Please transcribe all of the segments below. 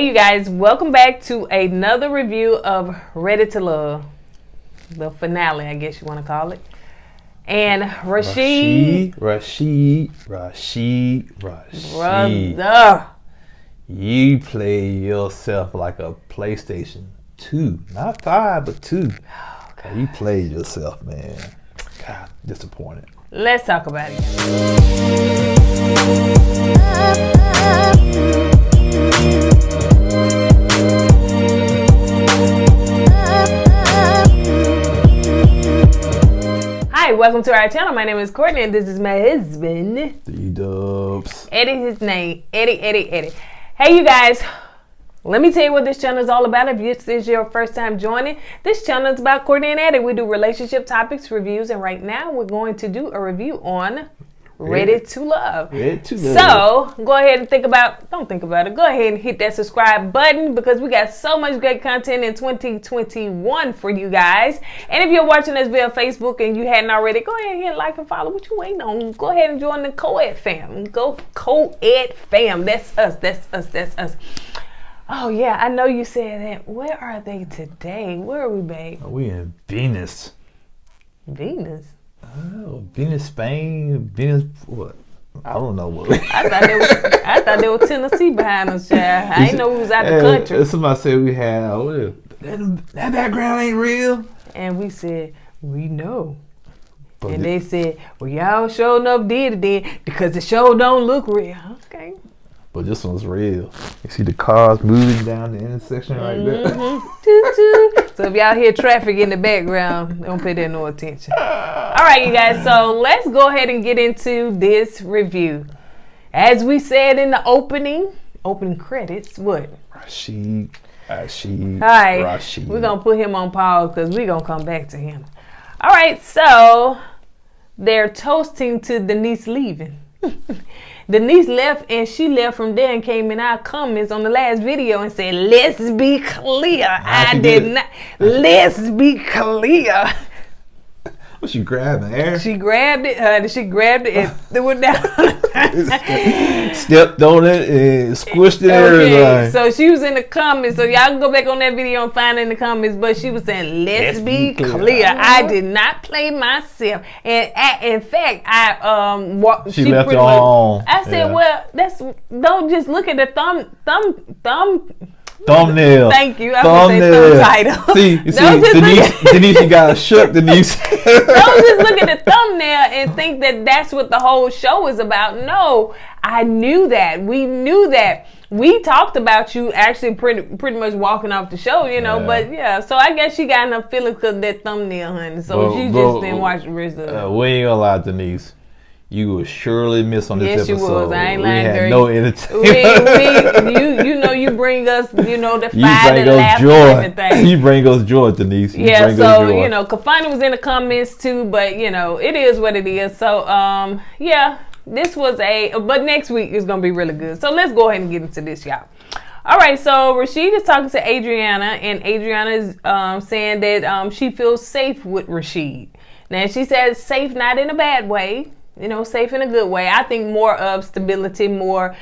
Hey you guys, welcome back to another review of Ready to Love. The finale, I guess you want to call it. And Rashid. Brother. You play yourself like a PlayStation 2. Not 5, but 2. Oh, you played yourself, man. God, disappointed. Let's talk about it. Hi, welcome to our channel. My name is Kourtney and this is my husband. D-dubs. Eddie, his name. Eddie. Hey you guys, let me tell you what this channel is all about. If this is your first time joining, this channel is about Kourtney and Eddie. We do relationship topics, reviews, and right now we're going to do a review on Ready to Love. So go ahead and don't think about it. Go ahead and hit that subscribe button because we got so much great content in 2021 for you guys. And if you're watching this via Facebook and you hadn't already, go ahead and hit like and follow. What you waiting on? Go ahead and join the co-ed fam. Go co-ed fam. That's us. Oh yeah, I know you said that. Where are they today? Where are we, babe? We in Venus. Venus? Oh, Venus, Spain. Venus, what? I don't know what. I thought there was Tennessee behind us, child. I didn't know we was out the country. Somebody said we had, that background ain't real. And we said, we know. But and they said, well, y'all sure enough did it then because the show don't look real. Okay. But this one's real. You see the cars moving down the intersection right there. So if y'all hear traffic in the background, don't pay that no attention. All right, you guys. So let's go ahead and get into this review. As we said in the opening credits, what? Rashid. All right, we're going to put him on pause because we're going to come back to him. All right, so they're toasting to Denise leaving. Denise left and she left from there and came in our comments on the last video and said, let's be clear. I did not. Let's be clear. What, she grabbed the air? She grabbed it, honey. She grabbed it and threw it down. Stepped on it and squished it and everything. So she was in the comments. So y'all can go back on that video and find it in the comments. But she was saying, let's be clear. I did not play myself. And in fact, she left it on. I said, well, don't just look at the thumbnail. Thank you. I was going to say thumb title. See, Denise got shook. Denise. Don't just look at the thumbnail and think that that's what the whole show is about. No, I knew that. We knew that. We talked about you actually pretty much walking off the show, you know. Yeah. But yeah, so I guess she got enough feelings because of that thumbnail, honey. So she just didn't watch the rest of it. We ain't gonna lie, Denise. You will surely miss on this episode. Yes, you was. I ain't lying. We had no entertainment. You know, you bring us, the fire and laughter and everything. You bring us joy, Denise. Yeah, so, Kafani was in the comments too, but, it is what it is. So, yeah, this was but next week is going to be really good. So let's go ahead and get into this, y'all. All right, so Rashid is talking to Adriana, and Adriana is saying that she feels safe with Rashid. Now, she says safe not in a bad way. Safe in a good way. I think more of stability, more,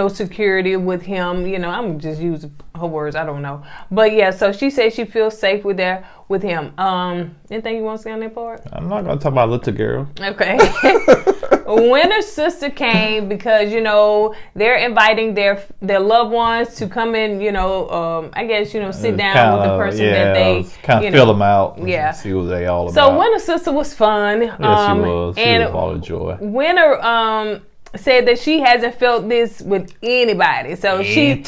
security with him. I'm just using her words. I don't know. But yeah, so she says she feels safe with him. Anything you want to say on that part? I'm not going to talk about little girl. Okay. When her sister came, because, they're inviting their loved ones to come in, I guess, sit down with the person that they, kind of fill them out. Yeah. See what they all about. So Winter's sister was fun. Yes, she was. She was all of joy. Winter said that she hasn't felt this with anybody. So she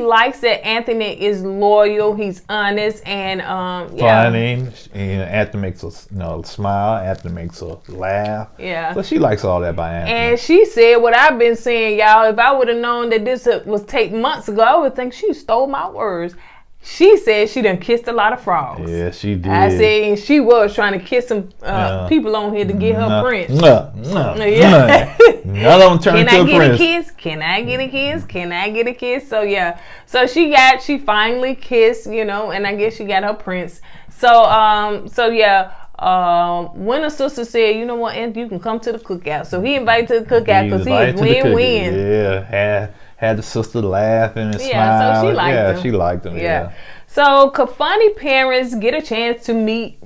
likes that Anthony is loyal, he's honest, and funny. And Anthony makes us smile. Anthony makes her laugh. Yeah. So she likes all that about Anthony. And she said what I've been saying, y'all. If I would have known that this was taped months ago, I would think she stole my words. She said she done kissed a lot of frogs. Yeah, she did. I said, and she was trying to kiss some people on here to get her prince. Yeah. None of them turned to a prince. Can I get a kiss? Can I get a kiss? So yeah. So she finally kissed, and I guess she got her prince. So yeah. When a sister said, you know what, Anthony, you can come to the cookout. So he invited to the cookout because he is win-win. Yeah, had the sister laughing and Yeah, smiling. so she liked him. She liked him. Yeah. So Kourtney parents get a chance to meet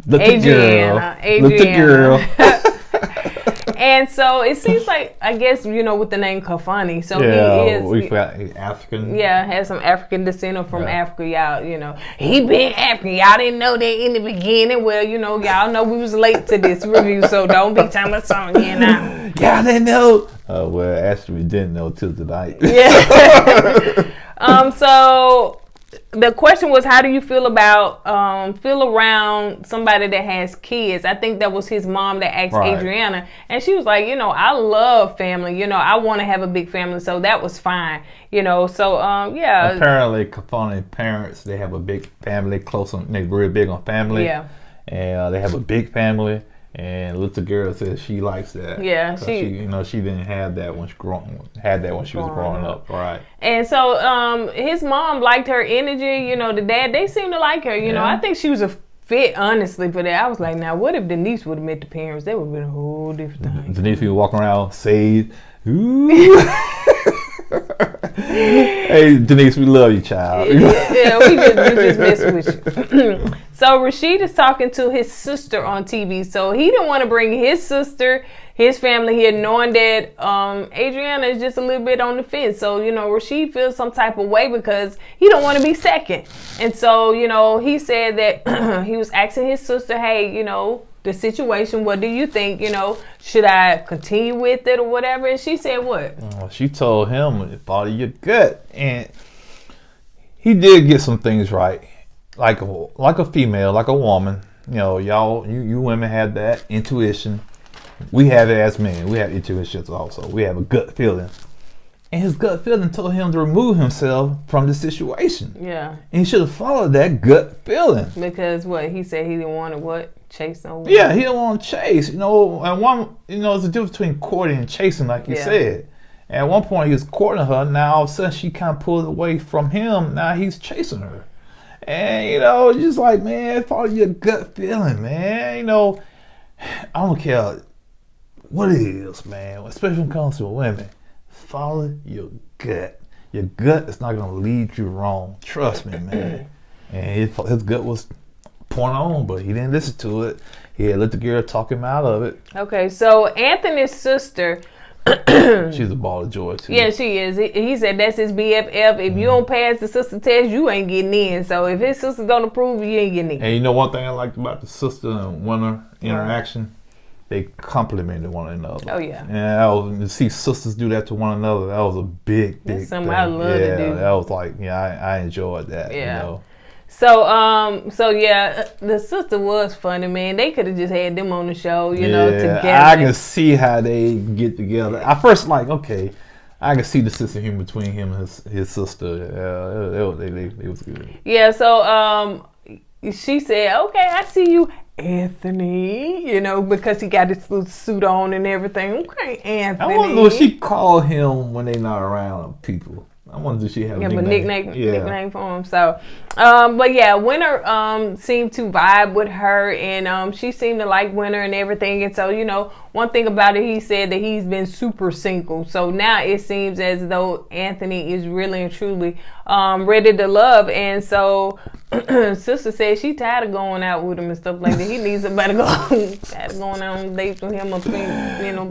Look Adriana. Look the girl. And so it seems like, I guess, you know, with the name Kourtney. So we forgot he's African. Yeah, has some African descent or from Africa, y'all. You know, he been African. Y'all didn't know that in the beginning. Well, you know, y'all know we was late to this review, so don't be telling us something here now. Y'all didn't know. Well, actually, we didn't know till tonight. Yeah. So the question was, how do you feel about feel around somebody that has kids? I think that was his mom that asked Adriana, and she was like, you know, I love family. You know, I want to have a big family, so that was fine. You know, so yeah. Apparently, Kourtney parents, they have a big family, they're real big on family. Yeah. And they have a big family. And little girl says she likes that. Yeah, she you know, she didn't have that when she was growing up, right? And so his mom liked her energy. You know, the dad, they seemed to like her. You know, I think she was a fit, honestly, for that. I was like, now what if Denise would have met the parents? That would have been a whole different thing. Denise would walk around saved. Ooh. Hey Denise, we love you, child. Yeah, we just mess with you. So Rashid is talking to his sister on TV. So he didn't want to bring his sister, his family here, knowing that Adriana is just a little bit on the fence. So, you know, Rashid feels some type of way because he don't want to be second. And so, you know, he said that he was asking his sister, hey, you know, the situation, what do you think? You know, should I continue with it or whatever? And she said what? She told him, follow your gut. And he did get some things right. Like a female, like a woman. You know, you women have that intuition. We have it as men. We have intuitions also. We have a gut feeling. And his gut feeling told him to remove himself from the situation. Yeah. And he should have followed that gut feeling. Because what? He said he didn't want to what? Chase no one? Yeah, he didn't want to chase. You know, and there's a difference between courting and chasing, like you said. And at one point he was courting her. Now all of a sudden she kind of pulled away from him. Now he's chasing her. And, you know, it's just like, man, follow your gut feeling, man. You know, I don't care what it is, man. Especially when it comes to women. Follow your gut. Your gut is not going to lead you wrong. Trust me, man. And his gut was pointing on, but he didn't listen to it. He had let the girl talk him out of it. Okay, so Anthony's sister... She's a ball of joy too. Yeah, she is. He said that's his BFF. If you don't pass the sister test, you ain't getting in. So if his sister don't approve, you ain't getting in. And you know one thing I liked about the sister and winner interaction? They complimented one another. Oh yeah. And to see sisters do that to one another, that was a big That's something thing. I love to do. That was like, I enjoyed that. Yeah. You know? So yeah, the sister was funny, man. They could have just had them on the show, you know, together. I can see how they get together. I first okay, I can see the sister humor between him and his sister. It was good. Yeah, so she said, okay, I see you, Anthony, you know, because he got his little suit on and everything. Okay, Anthony. I wonder if she called him when they not around people. I wonder if she have a nickname for him. So, but yeah, Winter seemed to vibe with her, and she seemed to like Winter and everything. And so, you know, one thing about it, he said that he's been super single. So now it seems as though Anthony is really and truly ready to love. And so, sister said she tired of going out with him and stuff like that. He needs somebody to go tired of going out on dates with him.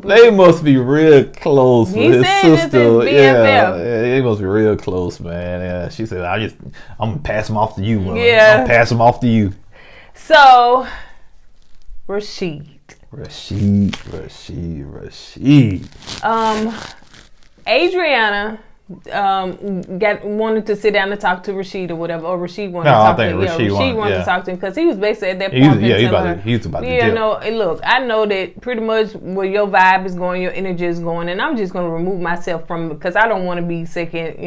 They must be real close with his sister. Yeah, they must be real close, man. Yeah, she said, I'm gonna pass him off to you. Yeah, I'll pass him off to you. So, Rashid. Adriana wanted to sit down and talk to Rashid or whatever, or Rashid wanted to talk to him. Rashid wanted to talk to him because he was basically at that point. He was about to dip. No, look, I know that pretty much where your vibe is going, your energy is going, and I'm just going to remove myself from it because I don't want to be second,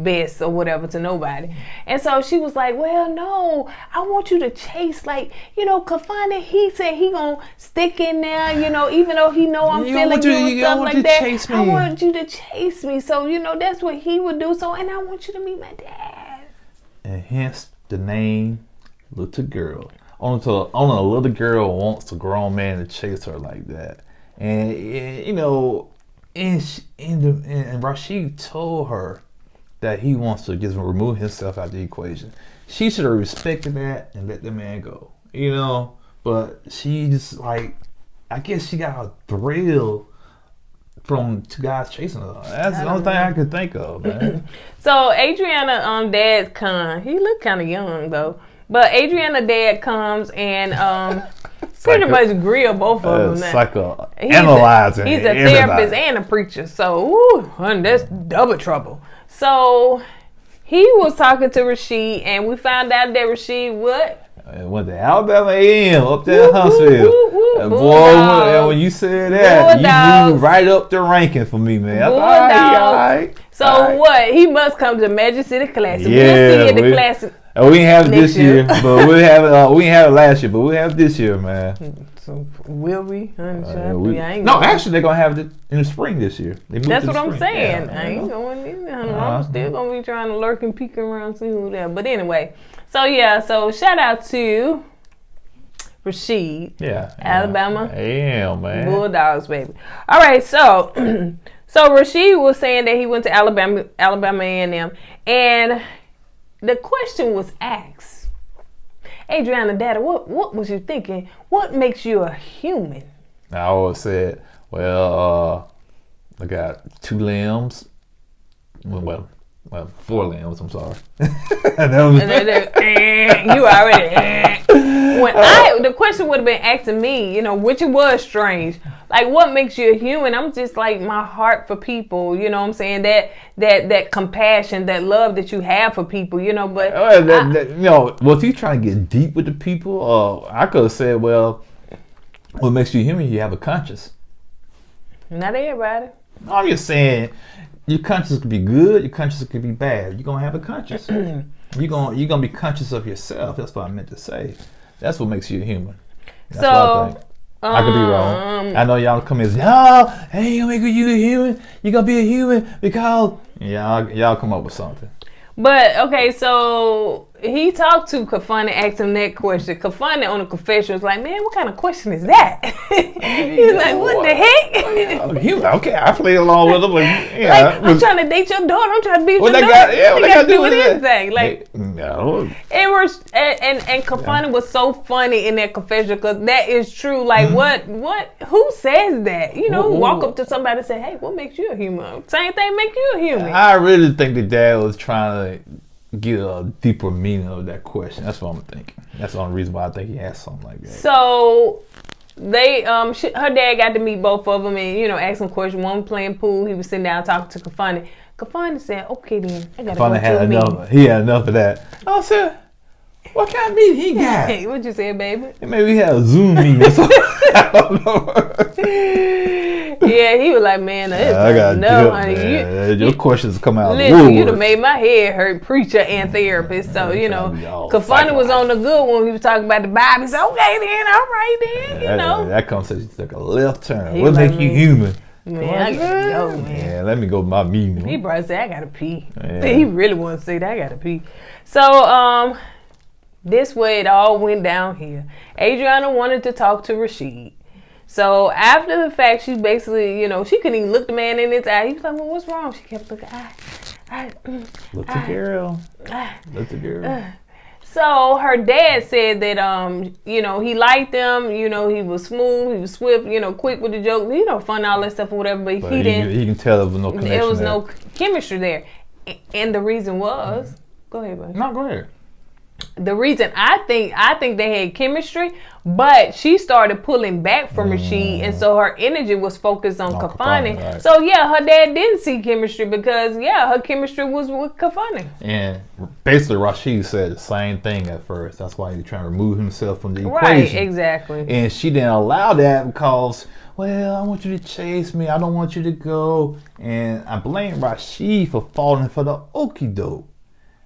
best or whatever to nobody. And so she was like, well, no, I want you to chase, Kourtney, he said he going to stick in there, even though he know I'm feeling you and stuff like that. I want you to chase me. So, that's what he would do. So, and I want you to meet my dad. And hence the name Little Girl. Only a little girl wants a grown man to chase her like that. And, And Rashid told her that he wants to just remove himself out the equation. She should have respected that and let the man go, you know. But she just like, I guess she got a thrill from two guys chasing her. That's the only thing I could think of, man. So Adriana, dad comes. He looked kind of young though, but Adriana dad comes and pretty much grill both of them. Analyzing. He's a therapist and a preacher, so honey, that's double trouble. So he was talking to Rashid, and we found out that Rashid went to Alabama A&M up there in Huntsville. Boy, when you said that, you moved right up the ranking for me, man. All right. So what? He must come to Magic City Classic. We'll see at the Classic. We didn't have it this year, but we didn't have it last year, but we have it this year, man. So will we? No, actually, they're gonna have it in the spring this year. That's what I'm saying. I ain't going in there. I'm still gonna be trying to lurk and peek around, see who there. But anyway, so shout out to Rashid. Alabama. Damn, man. Bulldogs, baby. All right, so Rashid was saying that he went to Alabama A&M, and the question was asked, Adriana, Daddy, what was you thinking? What makes you a human? I always said, well, I got 2 limbs. Well, 4 limbs, I'm sorry. You already. The question would have been asking me, you know, which it was strange. Like, what makes you a human? I'm just like, my heart for people, you know what I'm saying? That compassion, that love that you have for people, you know, but if you trying to get deep with the people, I could have said, well, what makes you human? You have a conscience. Not everybody. I'm just saying, your conscience could be good, your conscience could be bad. You're gonna have a conscience. you're gonna be conscious of yourself. That's what I meant to say. That's what makes you a human. That's what I think. I could be wrong. I know y'all come in and say, "Oh, hey, you gonna make you a human? You gonna be a human because y'all come up with something." But okay, so he talked to Kourtney, asked him that question. Kourtney on the confession was like, "Man, what kind of question is that?" He's like, "What the heck?" Okay, I played along with him. I'm trying to date your daughter. I'm trying to be with your daughter. What they got to do with anything? Like, no. And Kourtney was so funny in that confession because that is true. Like, what? Who says that? You know, walk up to somebody and say, "Hey, what makes you a human?" Same thing make you a human. I really think the dad was trying to get a deeper meaning of that question. That's what I'm thinking. That's the only reason why I think he asked something like that. So they, her dad got to meet both of them and, you know, ask them questions. One playing pool. He was sitting down talking to Kourtney. Kourtney said, "Okay, then I gotta go to a meeting." He had enough of that. I said, what kind of meeting he got? Hey, what you said, baby? Maybe he had a Zoom meeting or something. I don't know. Yeah, he was like, "Man, I got no, honey. Your questions come out. Listen, you'd have made my head hurt, preacher and therapist." So you know, Kourtney was on the good one. He was talking about the Bible. He said, "Okay, then, all right, then." You know, that conversation took a left turn. What make you human? Man, I gotta go, man. Yeah, let me go to my meeting. He probably said, "I gotta pee." Yeah. He really wanted to say that. I gotta pee. So, this way it all went down here. Adriana wanted to talk to Rashid. So after the fact, she basically, you know, she couldn't even look the man in his eye. He was like, "Well, what's wrong?" She kept looking, Look the girl. Look the girl. So her dad said that, you know, he liked them. You know, he was smooth, he was swift, you know, quick with the joke, you know, fun, all that stuff or whatever. But he didn't. You can tell there was no connection. There was no chemistry there, and the reason was, go ahead, buddy. No, go ahead. The reason I think they had chemistry, but she started pulling back from Rashid, and so her energy was focused on Kourtney. Right. So yeah, her dad didn't see chemistry because her chemistry was with Kourtney. And basically, Rashid said the same thing at first. That's why he was trying to remove himself from the equation. Right, exactly. And she didn't allow that because, well, I want you to chase me. I don't want you to go. And I blame Rashid for falling for the okie doke.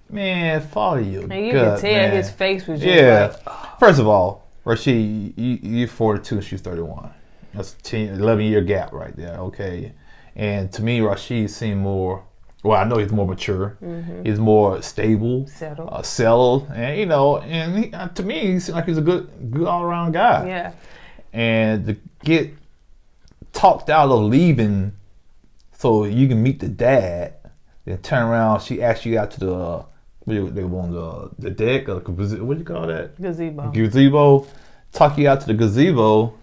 Man, follow your gut, and you can tell his face was just like, oh. First of all, Rashid, you're 42 and she's 31. That's a 11-year gap right there, okay? And to me, Rashid seemed more, well, I know he's more mature. Mm-hmm. He's more stable. Settled. And, you know, and to me, he seemed like he's a good all-around guy. Yeah. And to get talked out of leaving so you can meet the dad. Then turn around, she asks you out to the deck or what do you call that? Gazebo. Gazebo. Talk you out to the gazebo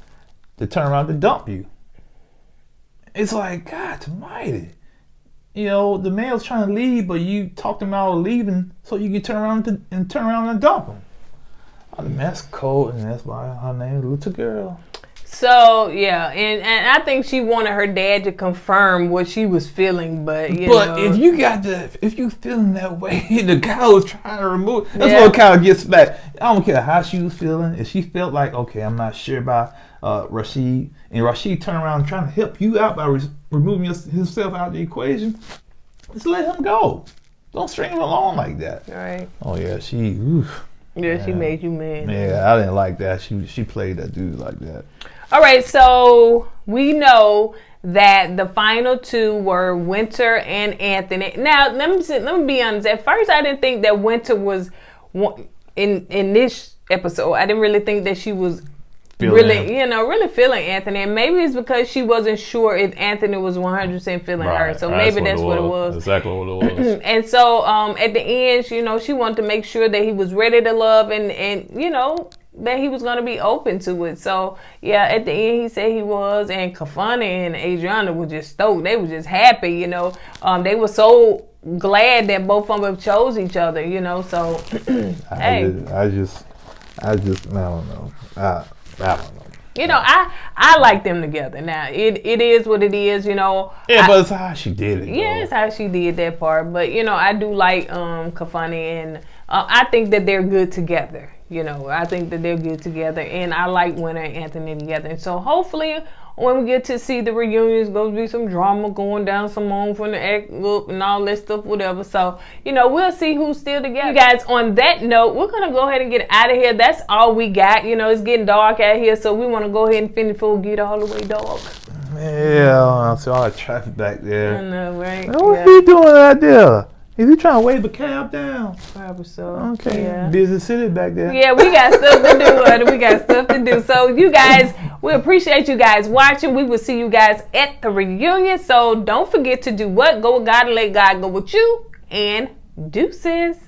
to turn around to dump you. It's like, God almighty. You know, the male's trying to leave, but you talked him out of leaving so you can turn around and dump him. Oh, man, that's cold, and that's why her name is Little Girl. So yeah, and I think she wanted her dad to confirm what she was feeling, but you know. if you feeling that way, the guy was trying to remove. That's what kind of gets back. I don't care how she was feeling. If she felt like, okay, I'm not sure about Rashid, and Rashid turned around trying to help you out by removing himself out of the equation, just let him go. Don't string him along like that. Right. Oh yeah, she made you mad. Yeah, I didn't like that. She played that dude like that. All right, so we know that the final two were Winter and Anthony. Now, let me be honest. At first, I didn't think that Winter was in this episode. I didn't really think that she was really feeling Anthony. And maybe it's because she wasn't sure if Anthony was 100% feeling her. So maybe that's what it was. Exactly what it was. And so at the end, she wanted to make sure that he was ready to love and that he was going to be open to it. So, yeah, at the end, he said he was. And Kourtney and Adriana were just stoked. They were just happy, They were so glad that both of them chose each other, So, hey. I don't know. I don't know. I like them together. Now, it is what it is, Yeah, but it's how she did it. Yeah, it's how she did that part. But, I do like Kourtney, and I think that they're good together. I think that they're good together, and I like Winter and Anthony together. And so hopefully when we get to see the reunions, there's going to be some drama going down, Simone from the act up and all that stuff, whatever. So, we'll see who's still together. You guys, on that note, we're going to go ahead and get out of here. That's all we got. It's getting dark out here, so we want to go ahead and finish before we get all the way dark. Yeah, I see all that traffic back there. I know, right? What's he doing out there? Is he trying to wave a cab down? Probably so. Okay. Yeah. Busy city back there. Yeah, we got stuff to do, honey. We got stuff to do. So, you guys, we appreciate you guys watching. We will see you guys at the reunion. So, don't forget to do what? Go with God and let God go with you. And deuces.